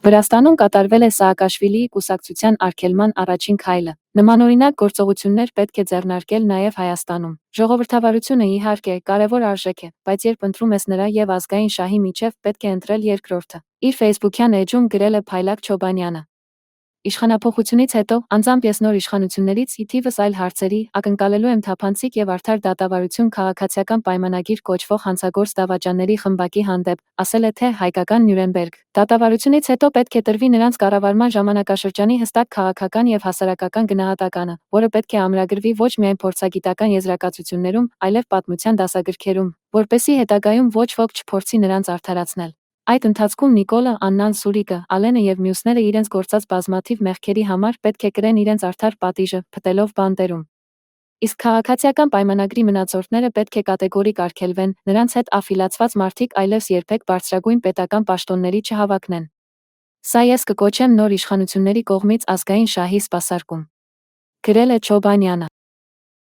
Վրաստանում կատարվել է Սաակաշվիլիի կուսակցության արգելման առաջին քայլը։ Նմանօրինակ գործողություններ պետք է ձեռնարկել նաև Հայաստանում։ Ժողովրդավարությունը, իհարկե, կարևոր արժեք է, բայց երբ ընտրում ես նրա և ազգային շահի միջև, պետք է ընտրել երկրորդը։ Իր ֆեյսբուքյան էջում գրել է Փայլակ Չոբանյանը։ Իշխանափոխությունից հետո, անձամբ ես նոր իշխանություններից ի թիվս այլ հարցերի, ակնկալելու եմ թափանցիկ և արդար դատավարություն քաղաքացիական պայմանագիր կոչվող հանցագործ դավաճանների խմբակի հանդեպ, ասել է թե. Հայկական Նյուրնբերգ։ Դատավարությունից հետո պետք է տրվի նրանց կառավարման ժամանակաշրջանի հստակ քաղաքական և հասարակական գնահատականը, որը պետք է ամրագրվի ոչ միայն փորձագիտական եզրակացություններում, այլև պատմության դասագրքերում, որպեսզի հետագայում ոչ ոք չփորձի նրանց արդարացնել։ Այդ ընթացքում Նիկոլը, Աննան, Սուրիկը, Ալենը և մյուսները իրենց գործած բազմաթիվ մեղքերի համար պետք է կրեն իրենց արդար պատիժը, փտելով բանտերում։ Իսկ քաղաքացիական պայմանագրի մնացորդները պետք է կատեգորիկ արգելվեն, նրանց հետ աֆիլացված մարդիկ այլևս երբեք բարձրագույն պետական պաշտոնների չհավաքնեն։ Սա ես կկոչեմ նոր իշխանությունների կողմից ազգային շահի սպասարկում, գրել է Չոբանյանը։